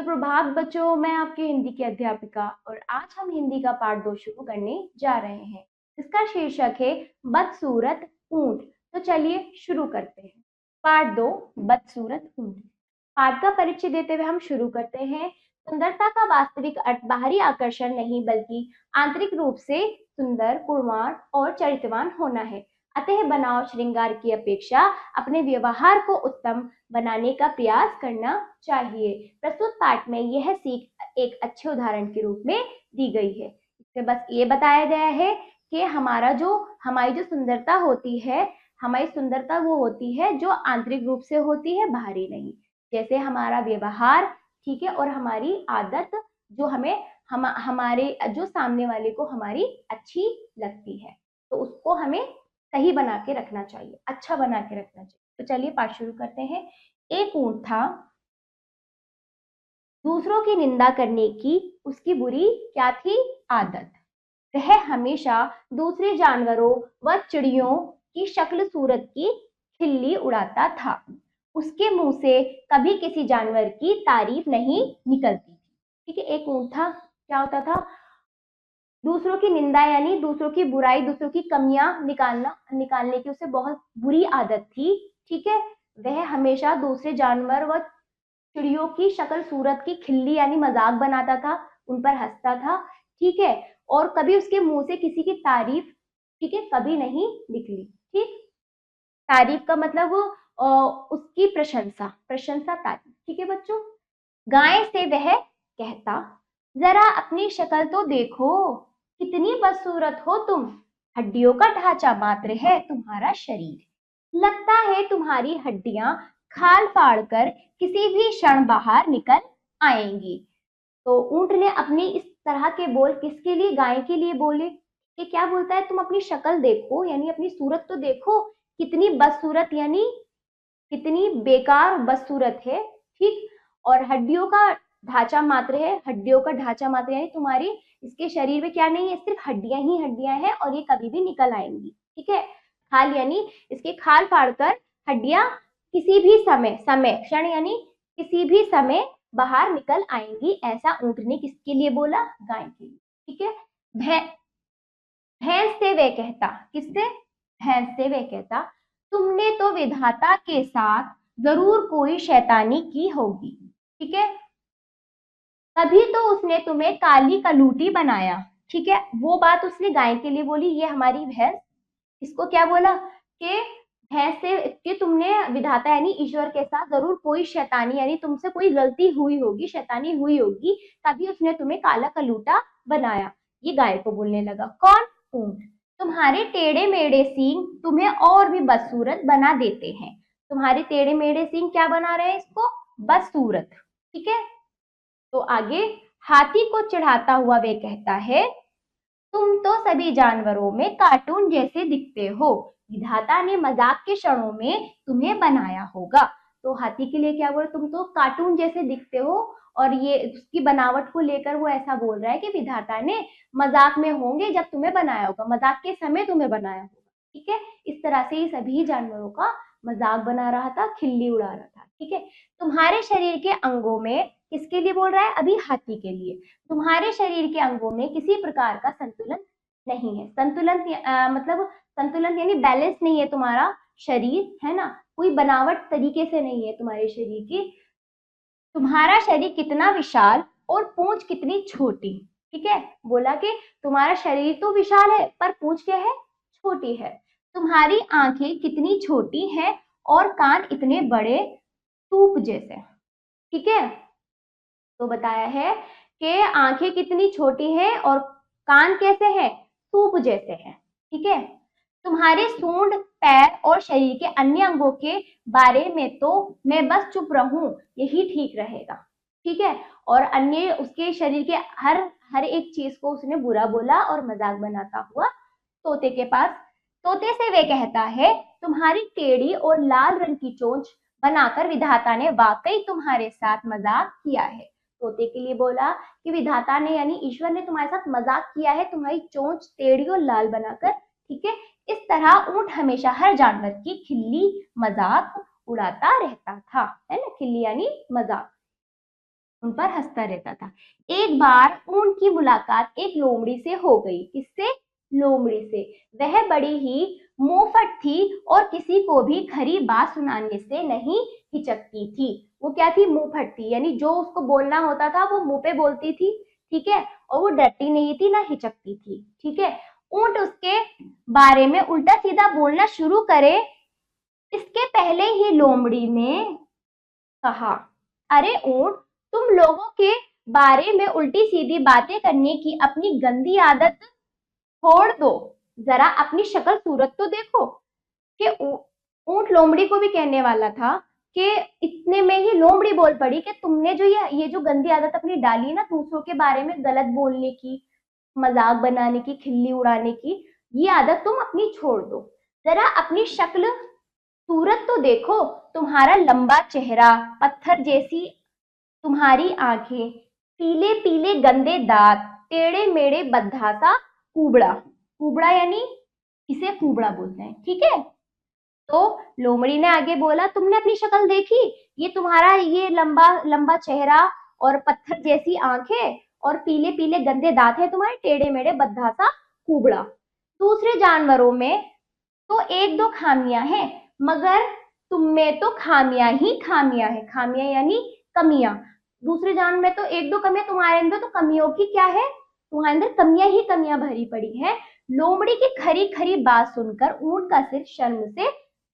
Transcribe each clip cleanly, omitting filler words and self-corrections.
सुप्रभात बच्चों, मैं आपकी हिंदी की अध्यापिका और आज हम हिंदी का पाठ 2 शुरू करने जा रहे हैं। इसका शीर्षक है बदसूरत ऊंट। तो चलिए शुरू करते हैं। पाठ 2, बदसूरत ऊंट। पाठ का परिचय देते हुए हम शुरू करते हैं। सुंदरता का वास्तविक अर्थ बाहरी आकर्षण नहीं बल्कि आंतरिक रूप से सुंदर, गुणवान और चरित्रवान होना है। अतः बनाव श्रृंगार की अपेक्षा अपने व्यवहार को उत्तम बनाने का प्रयास करना चाहिए। प्रस्तुत पाठ में यह सीख एक अच्छे उदाहरण के रूप में दी गई है। इसमें बस ये बताया गया है कि हमारी जो सुंदरता होती है, हमारी सुंदरता वो होती है जो आंतरिक रूप से होती है, बाहरी नहीं। जैसे हमारा व्यवहार, ठीक है, और हमारी आदत जो हमारे जो सामने वाले को हमारी अच्छी लगती है, तो उसको हमें सही बना के रखना चाहिए, अच्छा बना के रखना चाहिए। तो चलिए पाठ शुरू करते हैं। एक ऊंट था, दूसरों की निंदा करने की उसकी बुरी क्या थी? आदत। वह हमेशा दूसरे जानवरों व चिड़ियों की शक्ल सूरत की खिल्ली उड़ाता था। उसके मुंह से कभी किसी जानवर की तारीफ नहीं निकलती थी। ठीक है, एक ऊंट था, क्या होता था? दूसरों की निंदा यानी दूसरों की बुराई, दूसरों की कमियां निकालने की उसे बहुत बुरी आदत थी। ठीक है, वह हमेशा दूसरे जानवर व चिड़ियों की शक्ल सूरत की खिल्ली यानी मजाक बनाता था, उन पर हंसता था। ठीक है, और कभी उसके मुंह से किसी की तारीफ, ठीक है, कभी नहीं निकली। ठीक, तारीफ का मतलब उसकी प्रशंसा, प्रशंसा तारीफ। ठीक है बच्चों। गाय से वह कहता, जरा अपनी शक्ल तो देखो, कितनी बदसूरत हो तुम। हड्डियों का ढांचा मात्र है तुम्हारा शरीर, लगता है तुम्हारी हड्डियां खाल फाड़ कर किसी भी क्षण बाहर निकल आएंगी। तो ऊंट ने अपनी इस तरह के बोल किसके लिए? गाय के लिए बोले। कि क्या बोलता है? तुम अपनी शक्ल देखो, यानी अपनी सूरत तो देखो, कितनी बदसूरत यानी कितनी बेकार बदसूरत है। ठीक, और हड्डियों का ढांचा मात्र है, हड्डियों का ढांचा मात्र यानी तुम्हारी इसके शरीर में क्या नहीं है? सिर्फ हड्डियां ही हड्डियां हैं और ये कभी भी निकल आएंगी। ठीक है, खाल यानी इसके खाल फाड़कर हड्डियां किसी भी क्षण यानी किसी भी समय बाहर निकल आएंगी। ऐसा ऊंट ने किसके लिए बोला? गाय के लिए। ठीक है, भैंस से वह कहता, किससे? भैंस से वह कहता, तुमने तो विधाता के साथ जरूर कोई शैतानी की होगी। ठीक है, तभी तो उसने तुम्हें काली कलूटी बनाया। ठीक है, वो बात उसने गाय के लिए बोली। ये हमारी भैंस, इसको क्या बोला कि भैंस से कि तुमने विधाता यानी ईश्वर के साथ जरूर कोई शैतानी यानी तुमसे कोई गलती हुई होगी, शैतानी हुई होगी, तभी उसने तुम्हें काला कलूटा बनाया। ये गाय को बोलने लगा। कौन? ऊंट। तुम्हारे टेढ़े मेढ़े सींग तुम्हें और भी बदसूरत बना देते हैं। तुम्हारे टेढ़े मेढ़े सींग क्या बना रहे हैं इसको? बदसूरत। ठीक है, तो आगे हाथी को चिढ़ाता हुआ वे कहता है, तुम तो सभी जानवरों में कार्टून जैसे दिखते हो, विधाता ने मजाक के क्षणों में तुम्हें बनाया होगा। तो हाथी के लिए क्या बोल? तुम तो कार्टून जैसे दिखते हो, और ये उसकी बनावट को लेकर वो ऐसा बोल रहा है कि विधाता ने मजाक में होंगे जब तुम्हें बनाया होगा, मजाक के समय तुम्हें बनाया होगा। ठीक है, इस तरह से ये सभी जानवरों का मजाक बना रहा था, खिल्ली उड़ा रहा था। ठीक है, तुम्हारे शरीर के अंगों में, किसके लिए बोल रहा है? अभी हाथी के लिए। तुम्हारे शरीर के अंगों में किसी प्रकार का संतुलन नहीं है। संतुलन मतलब संतुलन यानी बैलेंस नहीं है तुम्हारा शरीर, है ना, कोई बनावट तरीके से नहीं है तुम्हारे शरीर की। तुम्हारा शरीर कितना विशाल और पूंछ कितनी छोटी। ठीक है, बोला कि तुम्हारा शरीर तो विशाल है पर पूंछ क्या है? छोटी है। तुम्हारी आंखें कितनी छोटी हैं और कान इतने बड़े, सूप जैसे। ठीक है, तो बताया है कि आंखें कितनी छोटी हैं और कान कैसे हैं? सूप जैसे हैं। ठीक है, तुम्हारे सूंड, पैर और शरीर के अन्य अंगों के बारे में तो मैं बस चुप रहूं, यही ठीक रहेगा। ठीक है, और अन्य उसके शरीर के हर हर एक चीज को उसने बुरा बोला और मजाक बनाता हुआ तोते के पास। तोते से वे कहता है, तुम्हारी टेढ़ी और लाल रंग की चोंच बनाकर विधाता ने वाकई तुम्हारे साथ मजाक किया है। तोते के लिए बोला कि विधाता ने यानी ईश्वर ने तुम्हारे साथ मजाक किया है, तुम्हारी चोंच टेढ़ी और लाल बनाकर। ठीक है, इस तरह ऊंट हमेशा हर जानवर की खिल्ली मजाक उड़ाता रहता था, है ना, खिल्ली यानी मजाक। उन पर हंसता रहता था। एक बार ऊंट की मुलाकात एक लोमड़ी से हो गई। किससे? लोमड़ी से। वह बड़ी ही मुंहफट थी और किसी को भी खरी बात सुनाने से नहीं हिचकती थी। वो क्या थी? मुंहफट थी, यानी जो उसको बोलना होता था वो मुंह पे बोलती थी, ठीक है, और वो डरती नहीं थी ना हिचकती थी, ठीक है। ऊंट उसके बारे में उल्टा सीधा बोलना शुरू करे इसके पहले ही लोमड़ी ने कहा, अरे ऊंट, तुम लोगों के बारे में उल्टी सीधी बातें करने की अपनी गंदी आदत छोड़ दो, जरा अपनी शक्ल सूरत तो देखो। कि ऊंट लोमड़ी को भी कहने वाला था कि इतने में ही लोमड़ी बोल पड़ी कि तुमने जो ये जो गंदी आदत अपनी डाली ना दूसरों के बारे में गलत बोलने की, मजाक बनाने की, खिल्ली उड़ाने की, ये आदत तुम अपनी छोड़ दो। जरा अपनी शक्ल सूरत तो देखो, तुम्हारा लंबा चेहरा, पत्थर जैसी तुम्हारी आंखें, पीले पीले गंदे दांत, टेढ़े मेढ़े बद्धा सा कुबड़ा। कुबड़ा यानी इसे कुबड़ा बोलते हैं, ठीक है। तो लोमड़ी ने आगे बोला, तुमने अपनी शक्ल देखी? ये तुम्हारा ये लंबा लंबा चेहरा और पत्थर जैसी आंखें और पीले पीले गंदे दांत है तुम्हारे, टेढ़े मेढ़े बद्धा सा कुबड़ा। दूसरे जानवरों में तो एक दो खामियां हैं, मगर तुम में तो खामियां ही खामियां है। खामियां यानी कमियां। दूसरे जानवर में तो एक दो कमियां, तुम्हारे अंदर तो कमियों की क्या है? तुम्हारे अंदर कमियां ही कमियां भरी पड़ी है। लोमड़ी की खरी खरी बात सुनकर ऊंट का सिर शर्म से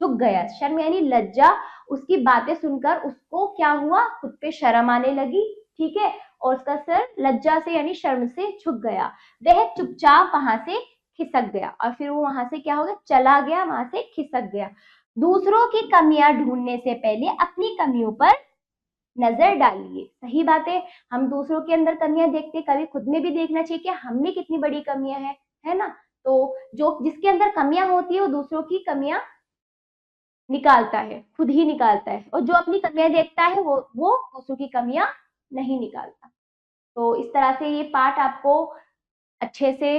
झुक गया। शर्म यानी लज्जा। उसकी बातें सुनकर उसको क्या हुआ? खुद पे शर्म आने लगी, ठीक है, और उसका सिर लज्जा से यानी शर्म से झुक गया। वह चुपचाप वहां से खिसक गया और फिर वो वहां से क्या हो गया? चला गया, वहां से खिसक गया। दूसरों की कमियां ढूंढने से पहले अपनी कमियों पर नजर डालिए। सही बात है, हम दूसरों के अंदर कमियां देखते, कभी खुद में भी देखना चाहिए कि हमने कितनी बड़ी कमियां हैं, है ना। तो जो जिसके अंदर कमियां होती है वो दूसरों की कमियां निकालता है, खुद ही निकालता है, और जो अपनी कमियां देखता है वो दूसरों की कमियां नहीं निकालता। तो इस तरह से ये पाठ आपको अच्छे से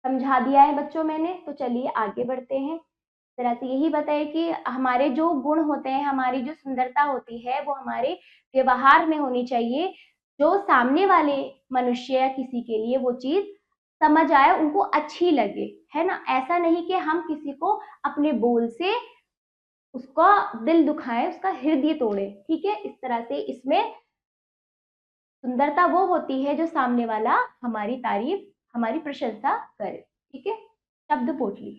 समझा दिया है बच्चों मैंने। तो चलिए आगे बढ़ते हैं। इस तरह से यही बताए कि हमारे जो गुण होते हैं, हमारी जो सुंदरता होती है वो हमारे व्यवहार में होनी चाहिए, जो सामने वाले मनुष्य या किसी के लिए वो चीज समझ आए, उनको अच्छी लगे, है ना। ऐसा नहीं कि हम किसी को अपने बोल से उसका दिल दुखाए, उसका हृदय तोड़े, ठीक है। इस तरह से इसमें सुंदरता वो होती है जो सामने वाला हमारी तारीफ, हमारी प्रशंसा करे, ठीक है। शब्द पोटली,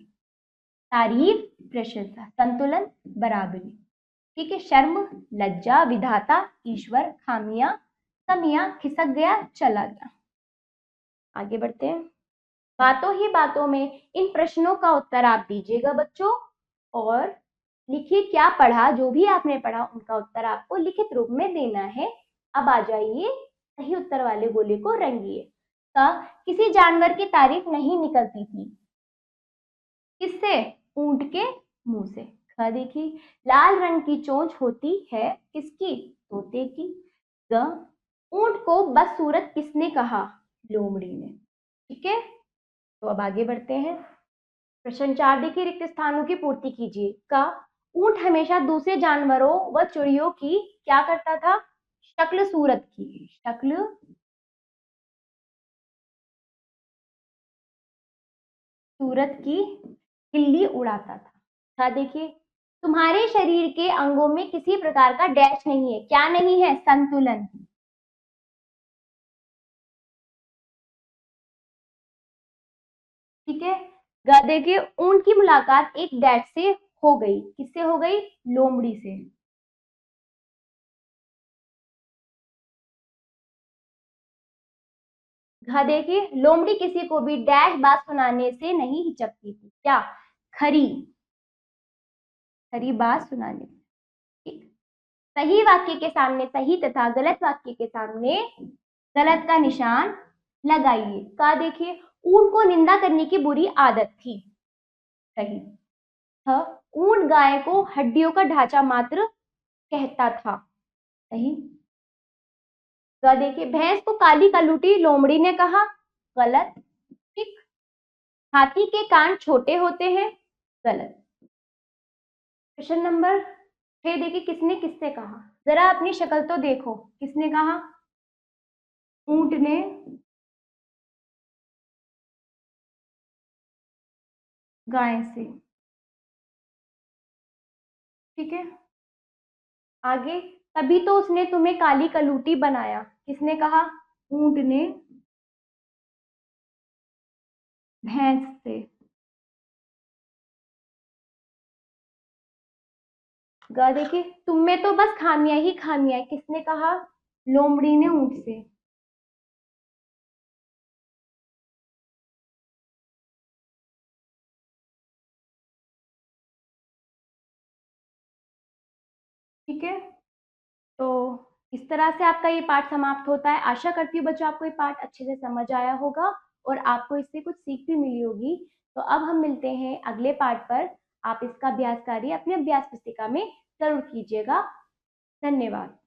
तारीफ, प्रशंसा, संतुलन, बराबरी, ठीक है। शर्म, लज्जा, विधाता, ईश्वर, खामियां, कमियां, खिसक गया, चला गया। आगे बढ़ते हैं। बातों ही बातों में इन प्रश्नों का उत्तर आप दीजिएगा बच्चों, और लिखिए क्या पढ़ा, जो भी आपने पढ़ा उनका उत्तर आपको लिखित रूप में देना है। अब आ जाइए, सही उत्तर वाले गोले को रंगिए। का किसी जानवर की तारीफ नहीं निकलती थी। किससे? ऊंट के मुंह से। ख देखिए, लाल रंग की चोंच होती है किसकी? तोते की। ग, ऊंट को बदसूरत किसने कहा? लोमड़ी ने, ठीक है। तो अब आगे बढ़ते हैं। प्रश्न 4 देखिए, रिक्त स्थानों की पूर्ति कीजिए। का ऊंट हमेशा दूसरे जानवरों व चिड़ियों की क्या करता था? शक्ल सूरत की, शक्ल सूरत की खिल्ली उड़ाता था। हाँ देखिए, तुम्हारे शरीर के अंगों में किसी प्रकार का डैश नहीं है। क्या नहीं है? संतुलन, ठीक है। देखिए, ऊंट की मुलाकात एक डैश से हो गई। किससे हो गई? लोमड़ी से। हाँ देखिए, लोमड़ी किसी को भी डैश बात सुनाने से नहीं हिचकती थी। क्या? खरी खरी बात सुनाने। ठीक। सही वाक्य के सामने सही तथा गलत वाक्य के सामने गलत का निशान लगाइए। का देखिए, ऊंट को निंदा करने की बुरी आदत थी। सही। हाँ, ऊंट गाय को हड्डियों का ढांचा मात्र कहता था। सही। तो देखिए, भैंस को काली कलूटी लोमड़ी ने कहा। गलत। ठीक। हाथी के कान छोटे होते हैं। गलत। क्वेश्चन नंबर 6 देखिए, किसने किससे कहा? जरा अपनी शक्ल तो देखो, किसने कहा? ऊंट ने गाय से। ठीक है, आगे। तभी तो उसने तुम्हें काली कलूटी बनाया, किसने कहा? ऊंट ने भैंस से। गा देखिए, तुम में तो बस खामियां ही खामियां है, किसने कहा? लोमड़ी ने ऊंट से। ठीक है, तो इस तरह से आपका ये पाठ समाप्त होता है। आशा करती हूँ बच्चों आपको ये पाठ अच्छे से समझ आया होगा और आपको इससे कुछ सीख भी मिली होगी। तो अब हम मिलते हैं अगले पाठ पर। आप इसका अभ्यास कार्य अपने अभ्यास पुस्तिका में जरूर कीजिएगा। धन्यवाद।